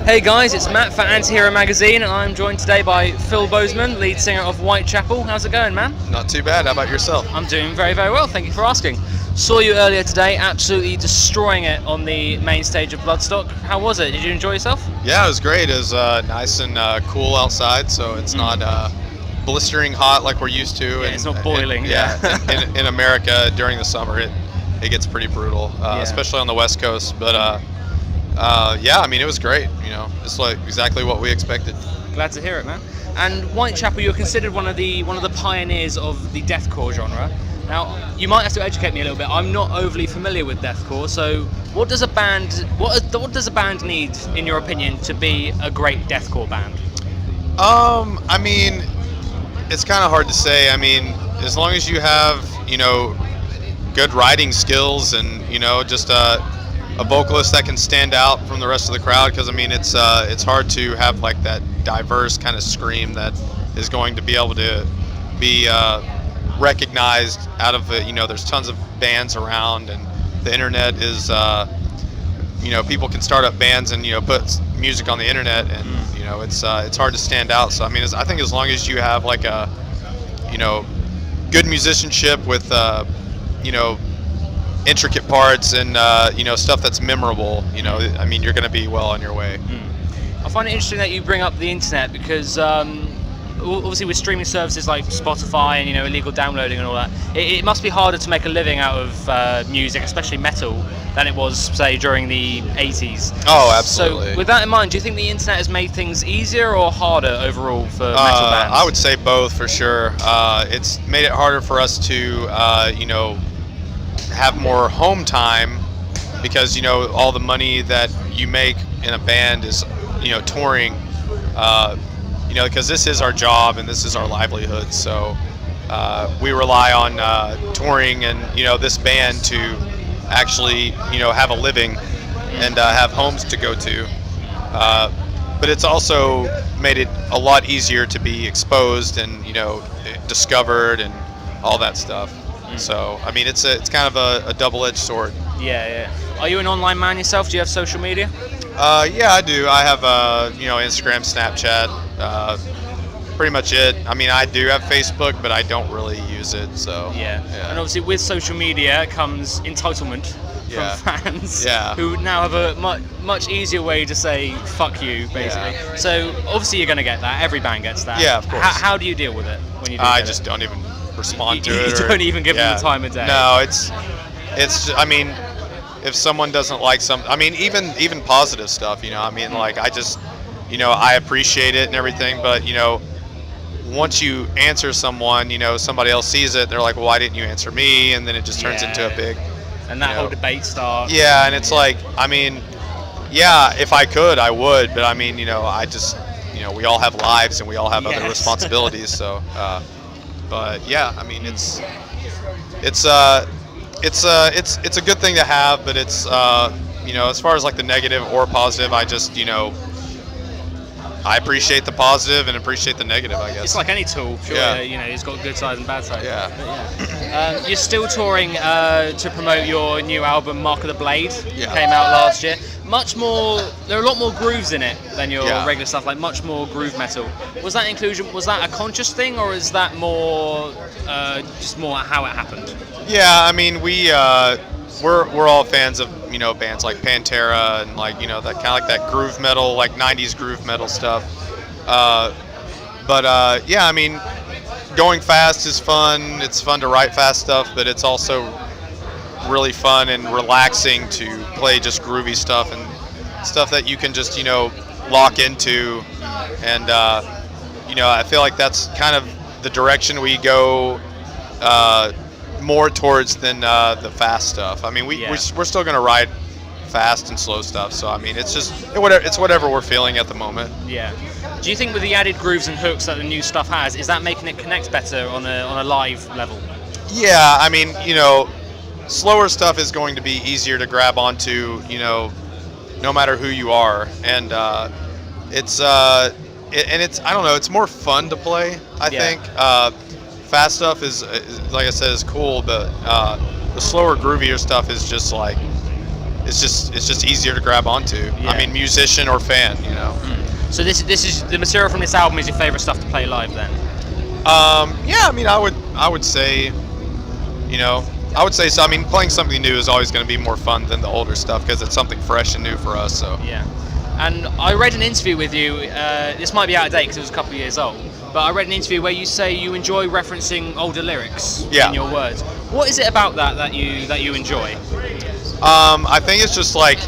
Hey guys, it's Matt for Antihero magazine, and I'm joined today by Phil Bozeman, lead singer of Whitechapel. How's it going, man? Not too bad. How about yourself? I'm doing very, very well. Thank you for asking. Saw you earlier today, absolutely destroying it on the main stage of Bloodstock. How was it? Did you enjoy yourself? Yeah, it was great. It was nice and cool outside, so it's not blistering hot like we're used to. Yeah, and it's not boiling. in America during the summer, it gets pretty brutal, especially on the West Coast. But yeah, I mean, it was great. You know, it's like exactly what we expected. Glad to hear it, man. And Whitechapel, you're considered one of the pioneers of the deathcore genre. Now, you might have to educate me a little bit. I'm not overly familiar with deathcore, so what does a band need, in your opinion, to be a great deathcore band? I mean, it's kind of hard to say. I mean, as long as you have, you know, good writing skills and, you know, just a vocalist that can stand out from the rest of the crowd, because I mean, it's hard to have like that diverse kind of scream that is going to be able to be recognized out of it. You know, there's tons of bands around, and the internet is you know, people can start up bands and, you know, put music on the internet, and you know, it's hard to stand out. So I mean, I think as long as you have like a, you know, good musicianship with you know, intricate parts and you know, stuff that's memorable, you know, I mean, you're going to be well on your way. I find it interesting that you bring up the internet, because obviously with streaming services like Spotify and, you know, illegal downloading and all that, it must be harder to make a living out of music, especially metal, than it was, say, during the 80s. Oh, absolutely. So with that in mind, do you think the internet has made things easier or harder overall for metal bands? I would say both, for sure. It's made it harder for us to you know, have more home time, because, you know, all the money that you make in a band is, you know, touring, you know, because this is our job and this is our livelihood. So we rely on touring and, you know, this band to actually, you know, have a living and have homes to go to. But it's also made it a lot easier to be exposed and, you know, discovered and all that stuff. So I mean, it's kind of a double-edged sword. Yeah. Are you an online man yourself? Do you have social media? Yeah, I do. I have you know, Instagram, Snapchat, pretty much it. I mean, I do have Facebook, but I don't really use it. So yeah. And obviously with social media comes entitlement from fans who now have a much easier way to say fuck you, basically. So obviously you're going to get that. Every band gets that. Yeah, of course. How do you deal with it when you do I just don't even respond to it. You don't even give them the time of day. No, it's I mean, if someone doesn't like I mean, even positive stuff, you know, I mean, like, I just, you know, I appreciate it and everything, but, you know, once you answer someone, you know, somebody else sees it, they're like, well, why didn't you answer me? And then it just turns into a big, and that whole debate starts. Yeah, and it's like, I mean, yeah, if I could, I would, but I mean, you know, I just, you know, we all have lives and we all have other responsibilities, so but yeah, I mean, it's a good thing to have, but it's you know, as far as like the negative or positive, I just, you know, I appreciate the positive and appreciate the negative, I guess. It's like any tool, sure. Yeah. You know, it's got good sides and bad sides. Yeah. But you're still touring to promote your new album, Mark of the Blade. Came out last year. There are a lot more grooves in it than your regular stuff, like much more groove metal. Was that inclusion, was that a conscious thing, or is that more just more how it happened? Yeah, I mean, we're all fans of, you know, bands like Pantera and, like, you know, that kind of like that groove metal, like 90s groove metal stuff. But yeah, I mean, going fast is fun. It's fun to write fast stuff, but it's also really fun and relaxing to play just groovy stuff and stuff that you can just, you know, lock into. And you know, I feel like that's kind of the direction we go more towards than the fast stuff. I mean, we're still going to ride fast and slow stuff, so I mean, it's just whatever we're feeling at the moment. Yeah. Do you think with the added grooves and hooks that the new stuff has, is that making it connect better on a live level? Yeah, I mean, you know, slower stuff is going to be easier to grab onto, you know, no matter who you are, and it's I don't know, it's more fun to play, I think. Fast stuff is, like I said, is cool, but the slower, groovier stuff is just like, it's just easier to grab onto. Yeah. I mean, musician or fan, you know. So this is the material from this album is your favorite stuff to play live then? Yeah, I mean, I would say, you know, I would say so. I mean, playing something new is always going to be more fun than the older stuff because it's something fresh and new for us. So yeah. And I read an interview with you. This might be out of date because it was a couple of years old. But I read an interview where you say you enjoy referencing older lyrics in your words. What is it about that you enjoy? I think it's just like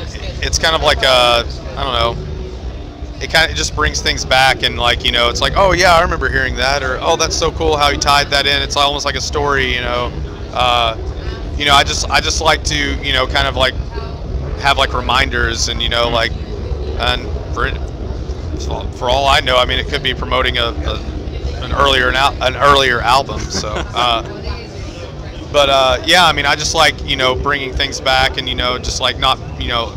it's kind of like I don't know. It just brings things back, and like, you know, it's like, oh yeah, I remember hearing that, or oh, that's so cool how he tied that in. It's almost like a story, you know. You know, I just like to, you know, kind of like have like reminders, and you know, like, and for all I know, I mean, it could be promoting an earlier album. So, but yeah, I mean, I just like, you know, bringing things back, and you know, just like not, you know,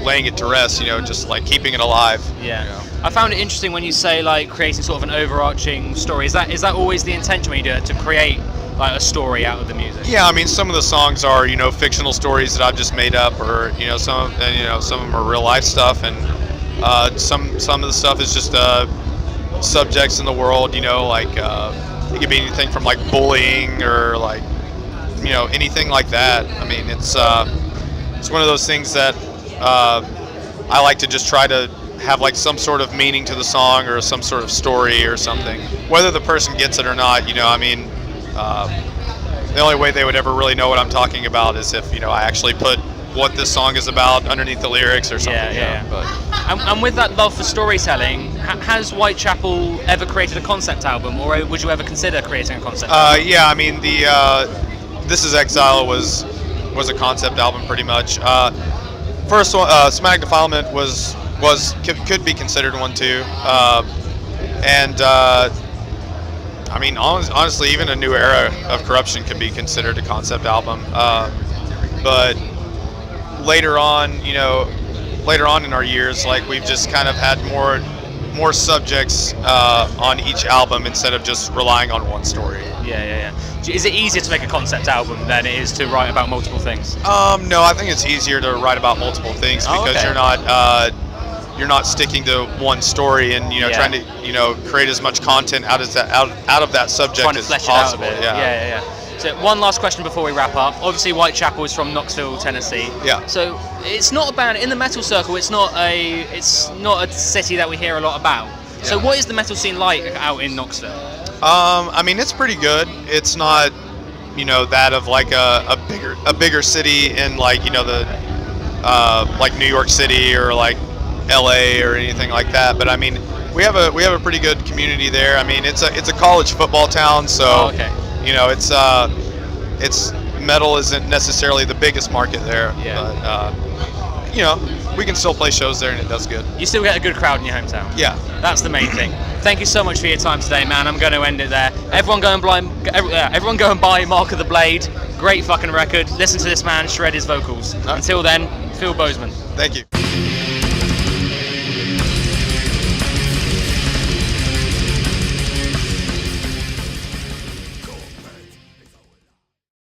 laying it to rest, you know, just like keeping it alive. Yeah. You know? I found it interesting when you say like creating sort of an overarching story. Is that always the intention when you do it, to create like a story out of the music? Yeah, I mean, some of the songs are, you know, fictional stories that I've just made up, or you know, some of them are real life stuff, and some of the stuff is just subjects in the world, you know, like it could be anything from like bullying or like, you know, anything like that. I mean, it's one of those things that I like to just try to have like some sort of meaning to the song, or some sort of story or something, whether the person gets it or not. You know, I mean, the only way they would ever really know what I'm talking about is if, you know, I actually put what this song is about underneath the lyrics or something. Yeah. But and with that love for storytelling, has Whitechapel ever created a concept album, or would you ever consider creating a concept album? yeah, I mean, the This Is Exile was a concept album pretty much. First one, Somatic Defilement could be considered one too, and I mean, honestly, even A New Era of Corruption could be considered a concept album. But later on in our years, like, we've just kind of had more subjects on each album instead of just relying on one story. Yeah. Is it easier to make a concept album than it is to write about multiple things? No, I think it's easier to write about multiple things because you're not sticking to one story, and you know, trying to, you know, create as much content out of that subject as possible. Yeah. So one last question before we wrap up. Obviously, Whitechapel is from Knoxville, Tennessee. Yeah. So it's not a band in the metal circle. It's not a city that we hear a lot about. Yeah. So what is the metal scene like out in Knoxville? I mean, it's pretty good. It's not, you know, that of like a bigger city in, like, you know, the like New York City or like LA or anything like that. But I mean, we have a pretty good community there. I mean, it's a college football town, so you know, it's metal isn't necessarily the biggest market there. Yeah. But you know, we can still play shows there, and it does good. You still get a good crowd in your hometown. Yeah. That's the main thing. Thank you so much for your time today, man. I'm going to end it there. Everyone go and buy Mark of the Blade. Great fucking record. Listen to this man shred his vocals. Until then, Phil Bozeman. Thank you.